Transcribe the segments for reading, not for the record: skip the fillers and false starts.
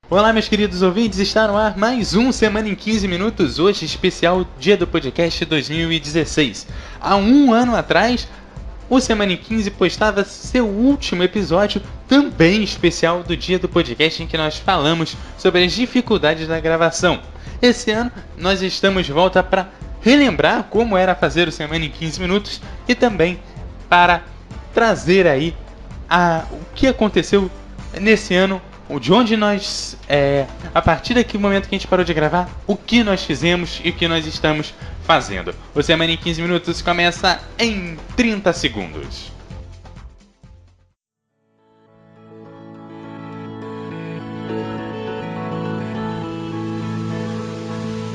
Olá, meus queridos ouvintes, está no ar mais um Semana em 15 Minutos, hoje especial Dia do Podcast 2016. Há um ano atrás, o Semana em 15 postava seu último episódio, também especial do Dia do Podcast, em que nós falamos sobre as dificuldades da gravação. Esse ano, nós estamos de volta para relembrar como era fazer o Semana em 15 Minutos e também para trazer aí o que aconteceu nesse ano, de onde nós, a partir daquele momento que a gente parou de gravar, o que nós fizemos e o que nós estamos fazendo. O Semana em 15 Minutos começa em 30 segundos.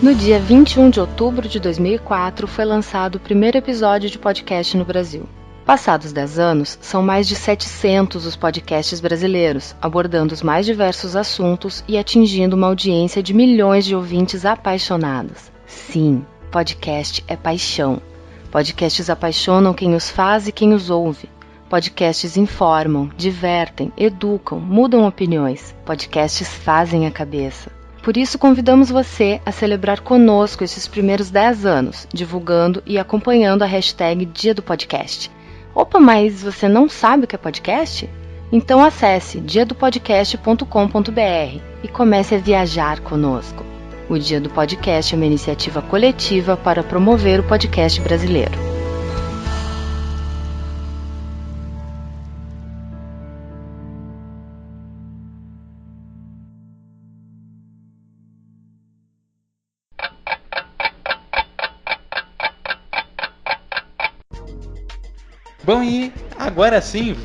No dia 21 de outubro de 2004, foi lançado o primeiro episódio de podcast no Brasil. Passados 10 anos, são mais de 700 os podcasts brasileiros, abordando os mais diversos assuntos e atingindo uma audiência de milhões de ouvintes apaixonados. Sim, podcast é paixão. Podcasts apaixonam quem os faz e quem os ouve. Podcasts informam, divertem, educam, mudam opiniões. Podcasts fazem a cabeça. Por isso, convidamos você a celebrar conosco esses primeiros 10 anos, divulgando e acompanhando a hashtag Dia do Podcast. Opa, mas você não sabe o que é podcast? Então acesse diadopodcast.com.br e comece a viajar conosco. O Dia do Podcast é uma iniciativa coletiva para promover o podcast brasileiro. Bom, e agora sim,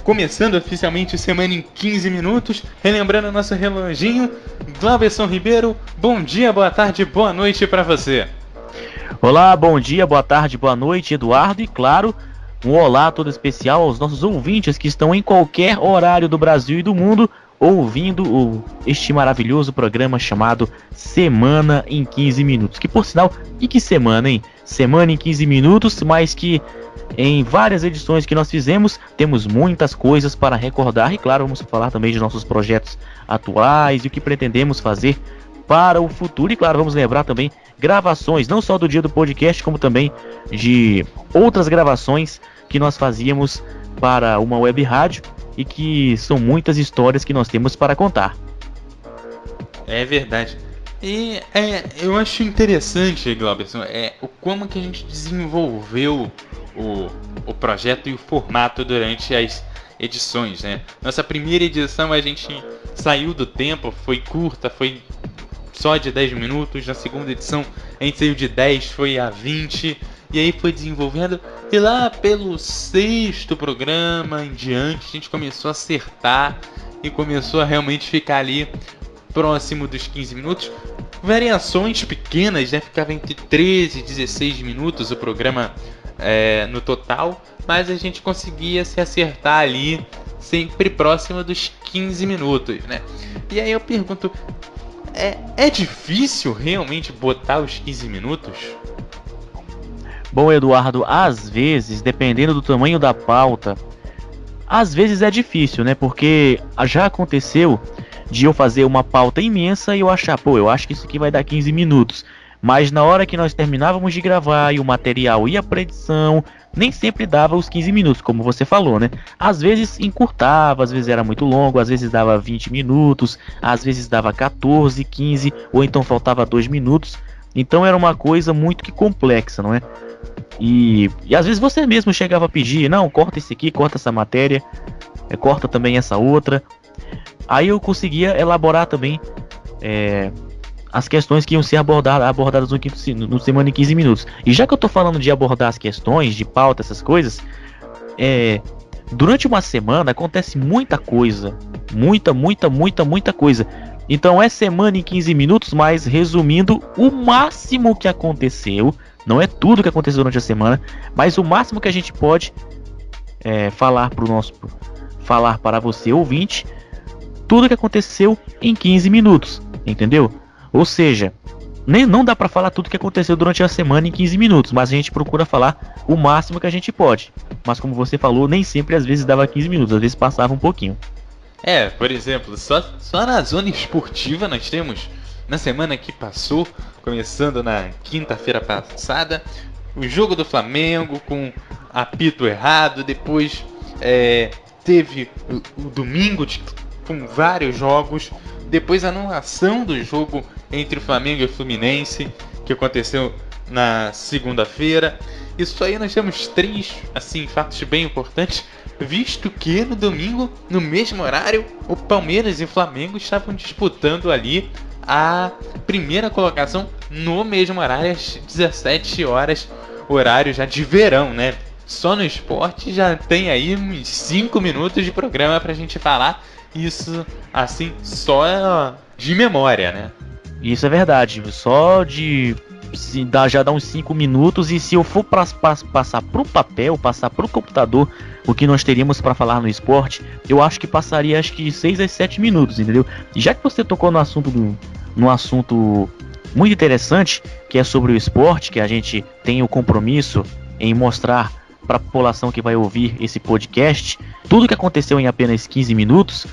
começando oficialmente o Semana em 15 Minutos, relembrando nosso reloginho, Glauberson Ribeiro, bom dia, boa tarde, boa noite para você. Olá, bom dia, boa tarde, boa noite, Eduardo, e claro, um olá todo especial aos nossos ouvintes que estão em qualquer horário do Brasil e do mundo ouvindo este maravilhoso programa chamado Semana em 15 Minutos. Que por sinal, e que semana, hein? Semana em 15 Minutos, mas que em várias edições que nós fizemos, temos muitas coisas para recordar e claro, vamos falar também de nossos projetos atuais e o que pretendemos fazer para o futuro. E claro, vamos lembrar também gravações, não só do Dia do Podcast, como também de outras gravações que nós fazíamos para uma web rádio e que são muitas histórias que nós temos para contar. É verdade. E eu acho interessante, Glauberson, como que a gente desenvolveu o projeto e o formato durante as edições, né? Nossa primeira edição a gente saiu do tempo, foi curta, foi só de 10 minutos. Na segunda edição a gente saiu de 10, foi a 20, e aí foi desenvolvendo. E lá pelo 6º programa em diante a gente começou a acertar e começou a realmente ficar ali próximo dos 15 minutos. Variações pequenas, né? Ficava entre 13 e 16 minutos o programa no total, mas a gente conseguia se acertar ali sempre próximo dos 15 minutos, né? E aí eu pergunto, é difícil realmente botar os 15 minutos? Bom, Eduardo, às vezes, dependendo do tamanho da pauta, às vezes é difícil, né? Porque já aconteceu de eu fazer uma pauta imensa e eu achar, eu acho que isso aqui vai dar 15 minutos. Mas na hora que nós terminávamos de gravar e o material ia para edição, nem sempre dava os 15 minutos, como você falou, né? Às vezes encurtava, às vezes era muito longo, às vezes dava 20 minutos, às vezes dava 14, 15, ou então faltava 2 minutos. Então era uma coisa muito que complexa, não é? E às vezes você mesmo chegava a pedir, não, corta esse aqui, corta essa matéria, corta também essa outra. Aí eu conseguia elaborar também as questões que iam ser abordadas no Semana em 15 Minutos. E já que eu tô falando de abordar as questões, de pauta, essas coisas, durante uma semana acontece muita coisa. Muita coisa. Então é Semana em 15 Minutos, mas resumindo o máximo que aconteceu. Não é tudo que aconteceu durante a semana, mas o máximo que a gente pode falar para você, ouvinte, tudo que aconteceu em 15 minutos, entendeu? Ou seja, não dá pra falar tudo que aconteceu durante a semana em 15 minutos, mas a gente procura falar o máximo que a gente pode. Mas como você falou, nem sempre às vezes dava 15 minutos, às vezes passava um pouquinho. Por exemplo, só na zona esportiva nós temos, na semana que passou, começando na quinta-feira passada, o jogo do Flamengo com apito errado, depois teve o domingo com vários jogos, depois a anulação do jogo entre o Flamengo e o Fluminense, que aconteceu na segunda-feira. Isso aí nós temos 3 fatos bem importantes, visto que no domingo, no mesmo horário, o Palmeiras e o Flamengo estavam disputando ali a primeira colocação no mesmo horário, às 17 horas, horário já de verão, né? Só no esporte já tem aí uns 5 minutos de programa pra gente falar isso, assim, só de memória, né? Isso é verdade, só de... já dá uns 5 minutos, e se eu for passar pro papel, passar pro computador o que nós teríamos para falar no esporte, eu acho que passaria 6 a 7 minutos, entendeu? E já que você tocou no assunto muito interessante, que é sobre o esporte, que a gente tem o compromisso em mostrar para a população que vai ouvir esse podcast tudo que aconteceu em apenas 15 minutos,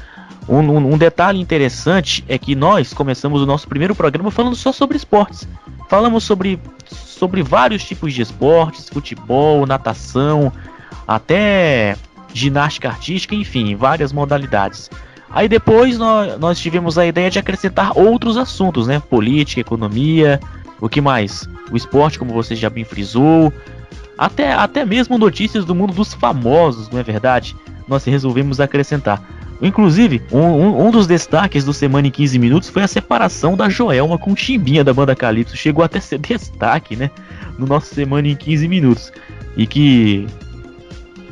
um detalhe interessante é que nós começamos o nosso primeiro programa falando só sobre esportes. Falamos sobre vários tipos de esportes, futebol, natação, até ginástica artística, enfim, várias modalidades. Aí depois nós tivemos a ideia de acrescentar outros assuntos, né? Política, economia, o que mais? O esporte, como você já bem frisou, até mesmo notícias do mundo dos famosos, não é verdade? Nós resolvemos acrescentar. Inclusive, um dos destaques do Semana em 15 Minutos foi a separação da Joelma com o Chimbinha da banda Calypso. Chegou até a ser destaque, né? No nosso Semana em 15 Minutos. E que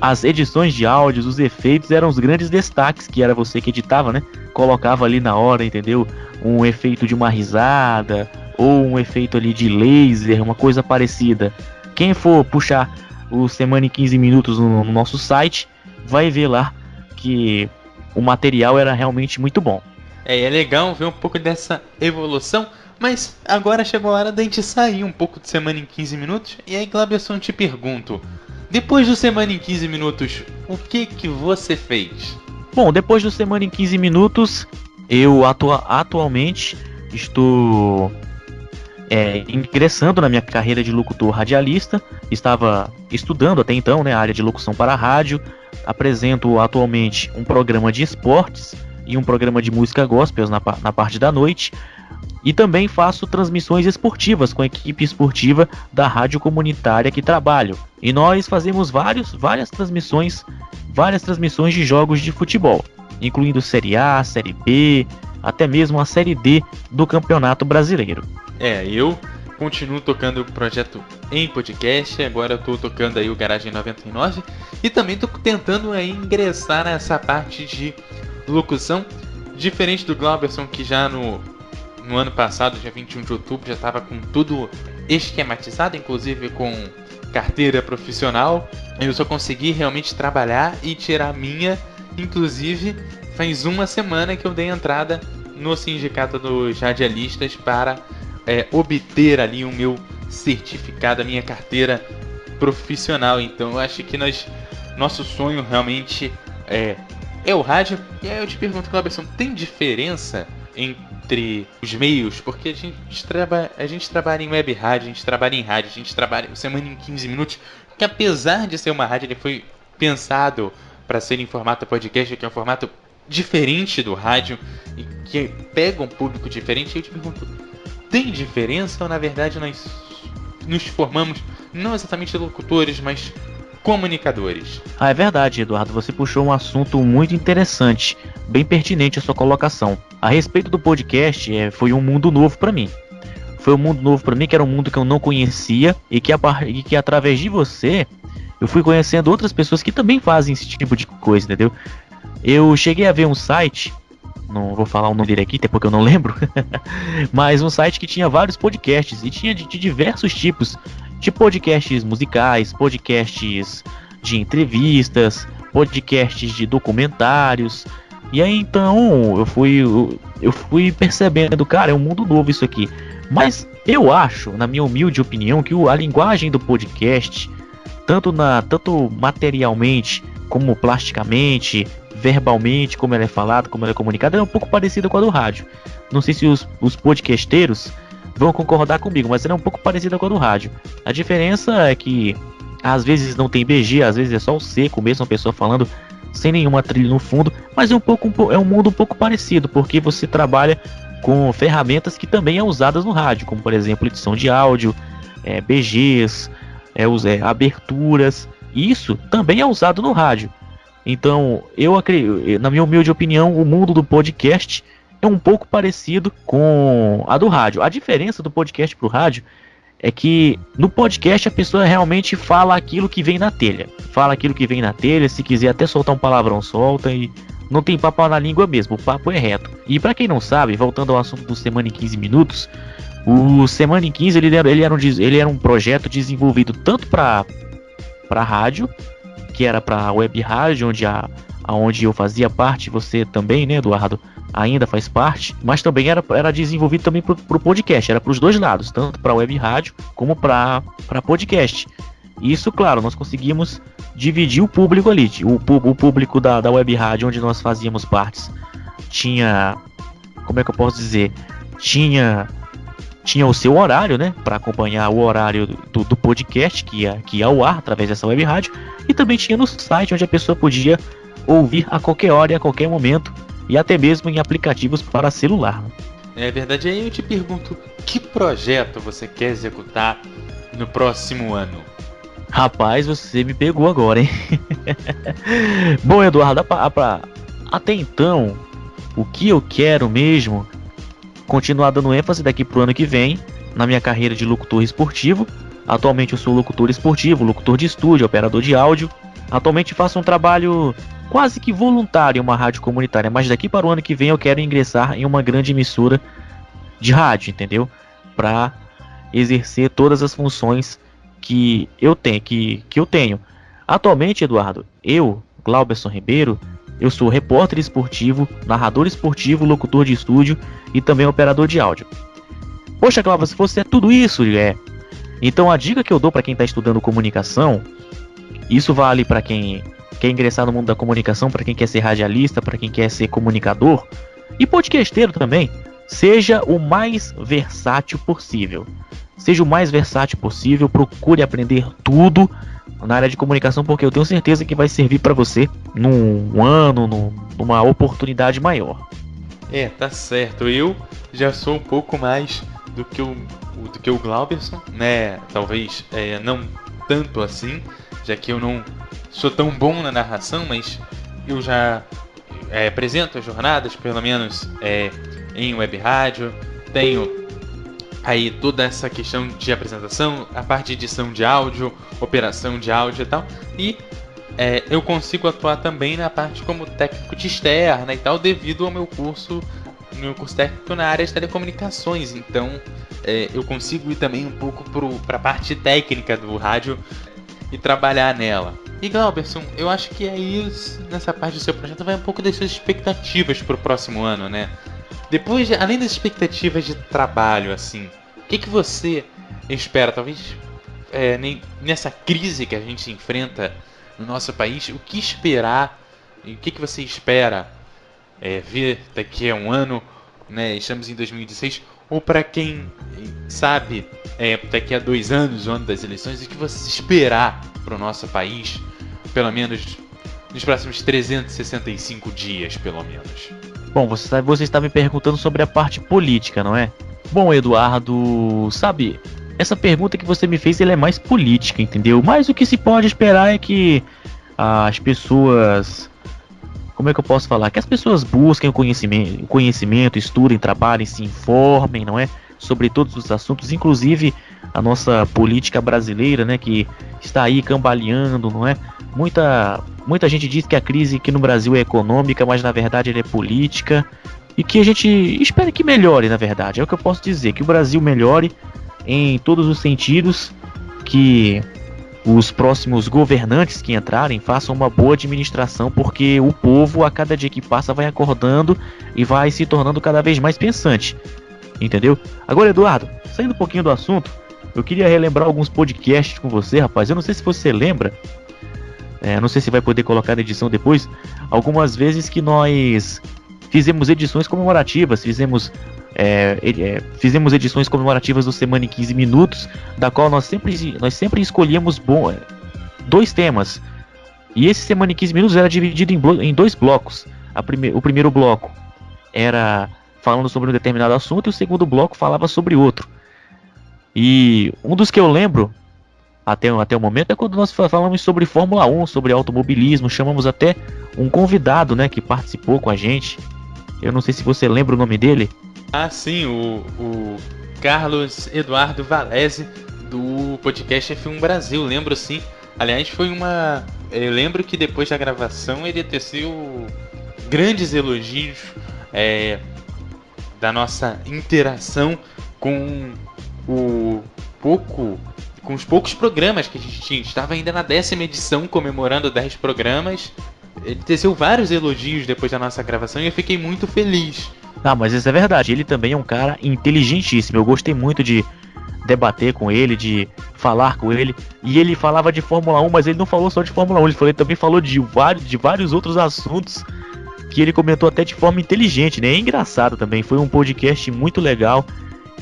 as edições de áudios, os efeitos eram os grandes destaques, que era você que editava, né? Colocava ali na hora, entendeu? Um efeito de uma risada, ou um efeito ali de laser, uma coisa parecida. Quem for puxar o Semana em 15 Minutos no nosso site, vai ver lá que o material era realmente muito bom. É legal ver um pouco dessa evolução, mas agora chegou a hora da gente sair um pouco de Semana em 15 Minutos. E aí, Glabson, te pergunto, depois do Semana em 15 Minutos, o que você fez? Bom, depois do Semana em 15 Minutos, eu atualmente estou ingressando na minha carreira de locutor radialista. Estava estudando até então, né, a área de locução para rádio. Apresento atualmente um programa de esportes e um programa de música gospel na parte da noite. E também faço transmissões esportivas com a equipe esportiva da rádio comunitária que trabalho. E nós fazemos várias transmissões de jogos de futebol, incluindo Série A, Série B, até mesmo a Série D do Campeonato Brasileiro. Eu continuo tocando o projeto em podcast, agora eu tô tocando aí o Garagem 99 e também tô tentando aí ingressar nessa parte de locução, diferente do Glauberson, que já no ano passado, dia 21 de outubro, já estava com tudo esquematizado, inclusive com carteira profissional. Eu só consegui realmente trabalhar e tirar a minha, inclusive faz uma semana que eu dei entrada no sindicato dos radialistas para obter ali o meu certificado, a minha carteira profissional. Então eu acho que nosso sonho realmente é o rádio. E aí eu te pergunto, Cláudio, tem diferença entre os meios? Porque a gente trabalha em web rádio, a gente trabalha em rádio, a gente trabalha Semana em 15 Minutos, que apesar de ser uma rádio, ele foi pensado para ser em formato podcast, que é um formato diferente do rádio e que pega um público diferente. E eu te pergunto, tem diferença ou na verdade nós nos formamos não exatamente locutores, mas comunicadores? É verdade, Eduardo, você puxou um assunto muito interessante, bem pertinente a sua colocação. A respeito do podcast, foi um mundo novo para mim. Foi um mundo novo para mim, que era um mundo que eu não conhecia e que através de você eu fui conhecendo outras pessoas que também fazem esse tipo de coisa, entendeu? Eu cheguei a ver um site, não vou falar o nome dele aqui, até porque eu não lembro, mas um site que tinha vários podcasts e tinha de diversos tipos, de podcasts musicais, podcasts de entrevistas, podcasts de documentários. E aí então eu fui percebendo, cara, é um mundo novo isso aqui. Mas eu acho, na minha humilde opinião, que a linguagem do podcast, tanto materialmente como plasticamente, verbalmente, como ela é falada, como ela é comunicada, ela é um pouco parecida com a do rádio. Não sei se os podcasteiros vão concordar comigo, mas ela é um pouco parecida com a do rádio. A diferença é que às vezes não tem BG, às vezes é só o seco mesmo, a pessoa falando sem nenhuma trilha no fundo, mas é um mundo um pouco parecido, porque você trabalha com ferramentas que também é usadas no rádio, como por exemplo edição de áudio, BGs, aberturas. Isso também é usado no rádio. Então, eu acredito, na minha humilde opinião, o mundo do podcast é um pouco parecido com a do rádio. A diferença do podcast pro rádio é que no podcast a pessoa realmente fala aquilo que vem na telha. Se quiser até soltar um palavrão, solta, e não tem papo na língua mesmo, o papo é reto. E pra quem não sabe, voltando ao assunto do Semana em 15 Minutos, o Semana em 15 ele era um projeto desenvolvido tanto para rádio, que era para web rádio, onde eu fazia parte, você também, né, Eduardo, ainda faz parte, mas também era desenvolvido também pro podcast, era para os dois lados, tanto para web rádio como para podcast. Isso, claro, nós conseguimos dividir o público ali, o público da web rádio, onde nós fazíamos partes, tinha, como é que eu posso dizer, tinha o seu horário, né, para acompanhar o horário do podcast que ia ao ar através dessa web rádio, e também tinha no site onde a pessoa podia ouvir a qualquer hora e a qualquer momento, e até mesmo em aplicativos para celular. É verdade. Aí eu te pergunto, que projeto você quer executar no próximo ano? Rapaz, você me pegou agora, hein? Bom, Eduardo, até então, o que eu quero mesmo continuar dando ênfase daqui pro ano que vem na minha carreira de locutor esportivo. Atualmente eu sou locutor esportivo, locutor de estúdio, operador de áudio. Atualmente faço um trabalho quase que voluntário em uma rádio comunitária, mas daqui para o ano que vem eu quero ingressar em uma grande emissora de rádio, entendeu? Para exercer todas as funções que eu tenho. Atualmente, Eduardo, Glauberson Ribeiro, eu sou repórter esportivo, narrador esportivo, locutor de estúdio e também operador de áudio. Poxa, Glauberson, se você é tudo isso, então a dica que eu dou para quem está estudando comunicação, isso vale para quem quer ingressar no mundo da comunicação, para quem quer ser radialista, para quem quer ser comunicador e podcasteiro também, seja o mais versátil possível. Procure aprender tudo na área de comunicação, porque eu tenho certeza que vai servir para você numa oportunidade maior. Tá certo. Eu já sou um pouco mais do que o Glauberson, né? Talvez não tanto assim, já que eu não sou tão bom na narração, mas eu já apresento as jornadas, pelo menos em web rádio. Tenho aí toda essa questão de apresentação, a parte de edição de áudio, operação de áudio e tal. E eu consigo atuar também na parte como técnico de externa e tal, devido ao meu curso técnico na área de telecomunicações. Então eu consigo ir também um pouco para a parte técnica do rádio e trabalhar nela. E Glauberson, eu acho que aí nessa parte do seu projeto vai um pouco das suas expectativas para o próximo ano, né? Depois, além das expectativas de trabalho, assim, o que você espera, talvez nessa crise que a gente enfrenta no nosso país, o que esperar, e o que você espera ver daqui a um ano, né? Estamos em 2016, ou para quem sabe, daqui a 2 anos, o ano das eleições, o que você esperar para o nosso país, pelo menos nos próximos 365 dias, pelo menos. Bom, você está me perguntando sobre a parte política, não é? Bom, Eduardo, sabe, essa pergunta que você me fez, ela é mais política, entendeu? Mas o que se pode esperar é que as pessoas... Como é que eu posso falar? Que as pessoas busquem o conhecimento, estudem, trabalhem, se informem, não é? Sobre todos os assuntos, inclusive a nossa política brasileira, né? Que está aí cambaleando, não é? Muita gente diz que a crise aqui no Brasil é econômica, mas na verdade ela é política. E que a gente espera que melhore, na verdade. É o que eu posso dizer, que o Brasil melhore em todos os sentidos, que os próximos governantes que entrarem façam uma boa administração, porque o povo, a cada dia que passa, vai acordando e vai se tornando cada vez mais pensante. Entendeu? Agora, Eduardo, saindo um pouquinho do assunto, eu queria relembrar alguns podcasts com você, rapaz. Eu não sei se você lembra. não sei se vai poder colocar na edição depois, algumas vezes que nós fizemos edições comemorativas, fizemos edições comemorativas do Semana em 15 Minutos, da qual nós sempre escolhíamos 2 temas. E esse Semana em 15 Minutos era dividido em 2 blocos. O primeiro bloco era falando sobre um determinado assunto e o segundo bloco falava sobre outro. E um dos que eu lembro até o momento é quando nós falamos sobre Fórmula 1, sobre automobilismo, chamamos até um convidado, né, que participou com a gente. Eu não sei se você lembra o nome dele. Ah, sim, o Carlos Eduardo Valese, do podcast F1 Brasil, lembro sim. Aliás, eu lembro que depois da gravação ele teceu grandes elogios da nossa interação com os poucos programas que a gente tinha. Estava ainda na 10ª edição, comemorando 10 programas. Ele teceu vários elogios depois da nossa gravação e eu fiquei muito feliz. Ah, mas isso é verdade, ele também é um cara inteligentíssimo. Eu gostei muito de debater com ele, de falar com ele. E ele falava de Fórmula 1, mas ele não falou só de Fórmula 1, ele também falou de vários outros assuntos que ele comentou até de forma inteligente, né? É engraçado também, foi um podcast muito legal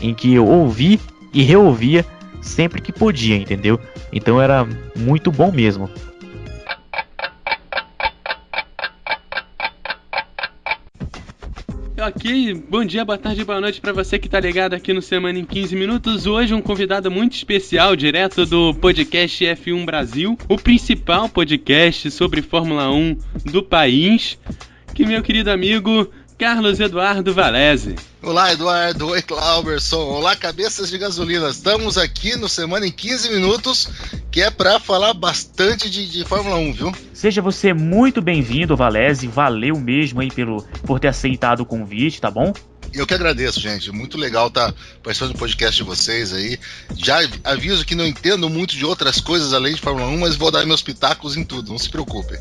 em que eu ouvi e reouvia sempre que podia, entendeu? Então era muito bom mesmo. Ok, bom dia, boa tarde, boa noite pra você que tá ligado aqui no Semana em 15 Minutos. Hoje um convidado muito especial, direto do podcast F1 Brasil, o principal podcast sobre Fórmula 1 do país, que meu querido amigo Carlos Eduardo Valese. Olá, Eduardo. Oi, Clauberson. Olá, cabeças de gasolina. Estamos aqui no Semana em 15 Minutos, que é para falar bastante de Fórmula 1, viu? Seja você muito bem-vindo, Valese. Valeu mesmo aí por ter aceitado o convite, tá bom? Eu que agradeço, gente. Muito legal estar participando do podcast de vocês aí. Já aviso que não entendo muito de outras coisas além de Fórmula 1, mas vou dar meus pitacos em tudo, não se preocupem.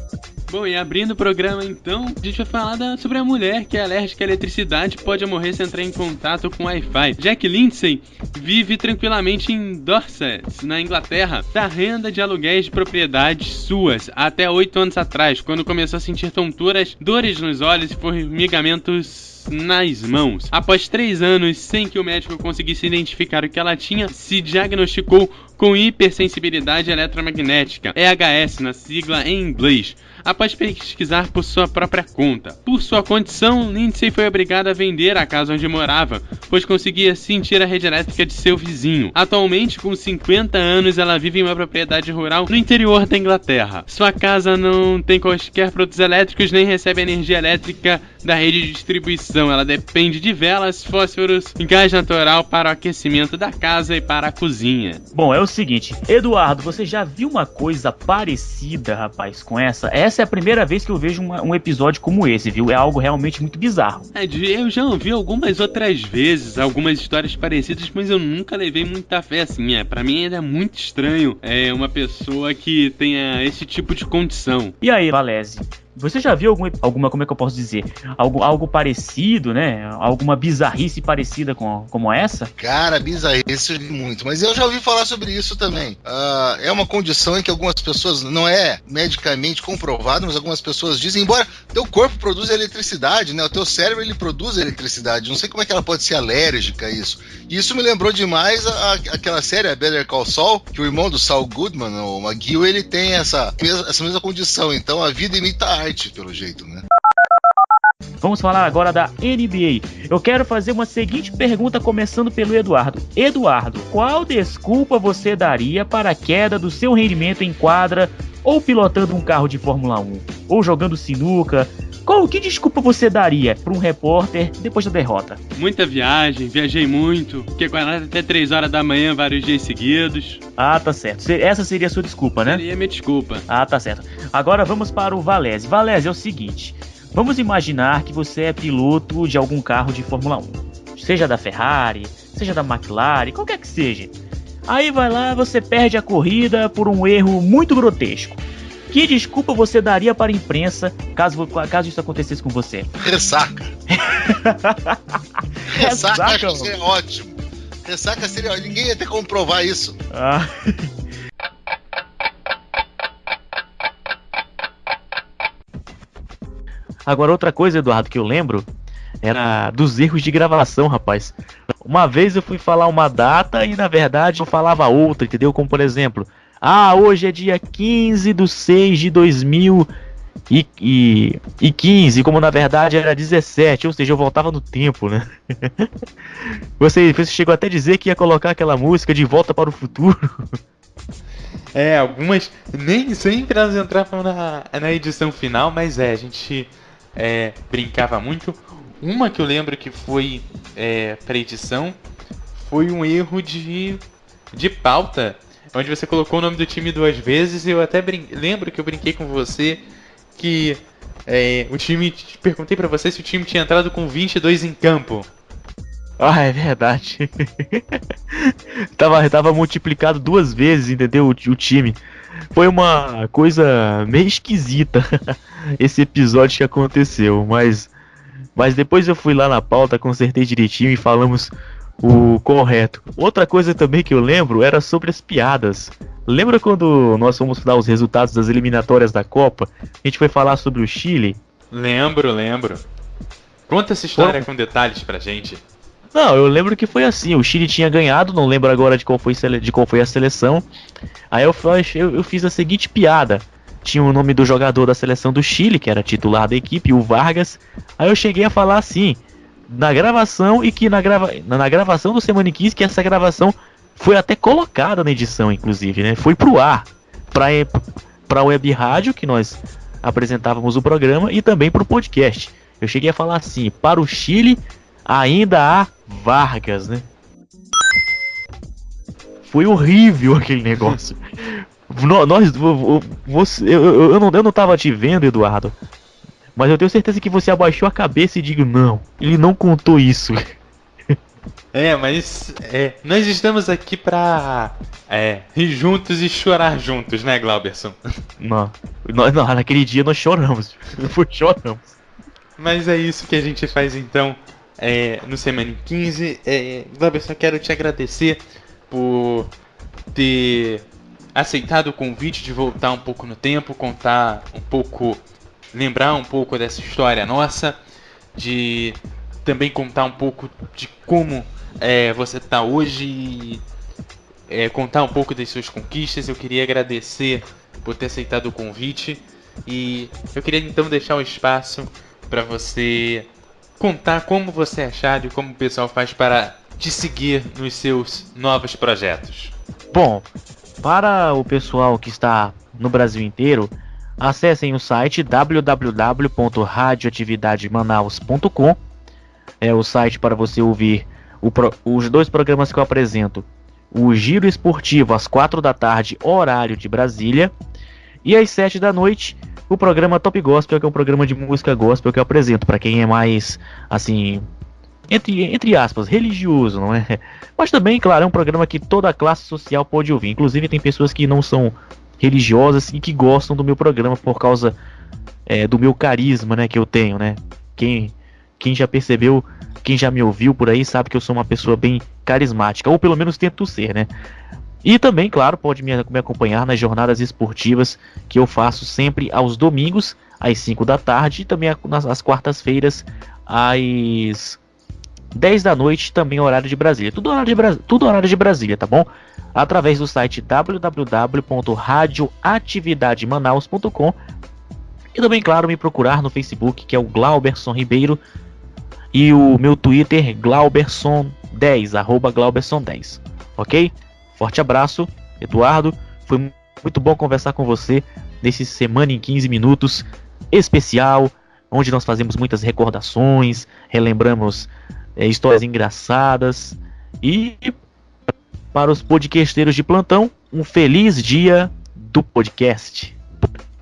Bom, e abrindo o programa então, a gente vai falar sobre a mulher que é alérgica à eletricidade e pode morrer se entrar em contato com Wi-Fi. Jack Lindsay vive tranquilamente em Dorset, na Inglaterra, da renda de aluguéis de propriedades suas até 8 anos atrás, quando começou a sentir tonturas, dores nos olhos e formigamentos nas mãos. Após 3 anos sem que o médico conseguisse identificar o que ela tinha, se diagnosticou com hipersensibilidade eletromagnética, EHS na sigla em inglês, após pesquisar por sua própria conta. Por sua condição, Lindsay foi obrigada a vender a casa onde morava, pois conseguia sentir a rede elétrica de seu vizinho. Atualmente, com 50 anos, ela vive em uma propriedade rural no interior da Inglaterra. Sua casa não tem quaisquer produtos elétricos nem recebe energia elétrica da rede de distribuição. Ela depende de velas, fósforos e gás natural para o aquecimento da casa e para a cozinha. Bom, é o seguinte, Eduardo, você já viu uma coisa parecida, rapaz, com essa? Essa é a primeira vez que eu vejo um episódio como esse, viu? É algo realmente muito bizarro. Eu já ouvi algumas outras vezes, algumas histórias parecidas, mas eu nunca levei muita fé, assim. Pra mim ainda é muito estranho uma pessoa que tenha esse tipo de condição. E aí, Valese? Você já viu alguma, como é que eu posso dizer? Algo parecido, né? Alguma bizarrice parecida como essa? Cara, bizarrice muito, mas eu já ouvi falar sobre isso também. É uma condição em que algumas pessoas, não é medicamente comprovado, mas algumas pessoas dizem, embora teu corpo produza eletricidade, né? O teu cérebro, ele produz eletricidade. Não sei como é que ela pode ser alérgica a isso. E isso me lembrou demais aquela série, a Better Call Saul, que o irmão do Saul Goodman, o McGill, ele tem essa mesma condição. Então a vida imita a arte, pelo jeito, né? Vamos falar agora da NBA. Eu quero fazer uma seguinte pergunta, começando pelo Eduardo. Eduardo, qual desculpa você daria para a queda do seu rendimento em quadra, ou pilotando um carro de Fórmula 1, ou jogando sinuca? Que desculpa você daria para um repórter depois da derrota? Muita viajei muito, fiquei acordado até 3 horas da manhã vários dias seguidos. Ah, tá certo. Essa seria a sua desculpa, né? Seria minha desculpa. Ah, tá certo. Agora vamos para o Valese. Valese, é o seguinte, vamos imaginar que você é piloto de algum carro de Fórmula 1, seja da Ferrari, seja da McLaren, qualquer que seja. Aí vai lá, você perde a corrida por um erro muito grotesco. Que desculpa você daria para a imprensa caso isso acontecesse com você? Ressaca. Ressaca acho que seria ótimo. Ressaca seria ótimo. Ninguém ia ter como provar isso. Agora, outra coisa, Eduardo, que eu lembro era dos erros de gravação, rapaz. Uma vez eu fui falar uma data e, na verdade, eu falava outra, entendeu? Como, por exemplo, hoje é dia 15/6/2015, como na verdade era 17, ou seja, eu voltava no tempo, né? Você chegou até a dizer que ia colocar aquela música De Volta para o Futuro. Algumas nem sempre elas entravam na edição final, mas a gente brincava muito. Uma que eu lembro que foi pra edição foi um erro de pauta, onde você colocou o nome do time 2 vezes. Eu até lembro que eu brinquei com você que o time, perguntei pra você se o time tinha entrado com 22 em campo. É verdade. tava multiplicado 2 vezes, entendeu? O time. Foi uma coisa meio esquisita esse episódio que aconteceu, mas depois eu fui lá na pauta, consertei direitinho e falamos o correto. Outra coisa também que eu lembro era sobre as piadas. Lembra quando nós fomos dar os resultados das eliminatórias da Copa? A gente foi falar sobre o Chile? Lembro. Conta essa história com detalhes pra gente. Não, eu lembro que foi assim, o Chile tinha ganhado, não lembro agora de qual foi a seleção. Aí eu fiz a seguinte piada. Tinha o nome do jogador da seleção do Chile, que era titular da equipe, o Vargas. Aí eu cheguei a falar assim, na gravação, e que na gravação do Semana em 15, que essa gravação foi até colocada na edição, inclusive, né? Foi pro ar, pra web rádio, que nós apresentávamos o programa, e também pro podcast. Eu cheguei a falar assim, para o Chile ainda há Vargas, né? Foi horrível aquele negócio. Eu não tava te vendo, Eduardo, mas eu tenho certeza que você abaixou a cabeça e digo, não, ele não contou isso. Mas nós estamos aqui pra rir juntos e chorar juntos, né, Glauberson? Não, naquele dia nós choramos. Choramos. Mas é isso que a gente faz então no Semana em 15. Glauberson, quero te agradecer por ter aceitado o convite de voltar um pouco no tempo, lembrar um pouco dessa história nossa, de também contar um pouco de como você está hoje e contar um pouco das suas conquistas. Eu queria agradecer por ter aceitado o convite e eu queria então deixar o espaço para você contar como você é achado e como o pessoal faz para te seguir nos seus novos projetos. Bom, para o pessoal que está no Brasil inteiro, acessem o site www.radioatividademanaus.com. É o site para você ouvir os 2 programas que eu apresento. O Giro Esportivo às 4 da tarde, horário de Brasília. E às 7 da noite, o programa Top Gospel, que é um programa de música gospel que eu apresento para quem é mais, assim, entre aspas, religioso, não é? Mas também, claro, é um programa que toda a classe social pode ouvir. Inclusive tem pessoas que não são religiosas e que gostam do meu programa por causa do meu carisma, né, que eu tenho, né? Quem já percebeu, quem já me ouviu por aí sabe que eu sou uma pessoa bem carismática, ou pelo menos tento ser, né? E também, claro, pode me acompanhar nas jornadas esportivas que eu faço sempre aos domingos, às 5 da tarde, e também às quartas-feiras, às 10 da noite, também horário de Brasília. Tudo horário de Brasília, tá bom? Através do site www.radioatividademanaus.com. E também, claro, me procurar no Facebook, que é o Glauberson Ribeiro, e o meu Twitter, Glauberson10, @Glauberson10. Ok? Forte abraço, Eduardo. Foi muito bom conversar com você nesse Semana em 15 minutos especial, onde nós fazemos muitas recordações, relembramos histórias engraçadas. E para os podcasteiros de plantão, um feliz dia do podcast.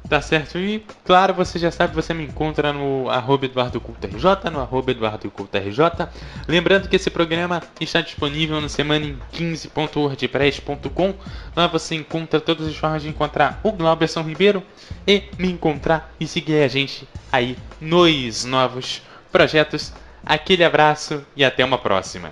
Tá certo, e claro, você já sabe, você me encontra no @EduardoCultoRJ, no @EduardoCultoRJ. Lembrando que esse programa está disponível no semanem15.wordpress.com. Lá você encontra todas as formas de encontrar o Glauberson Ribeiro e me encontrar e seguir a gente aí nos novos projetos. Aquele abraço e até uma próxima.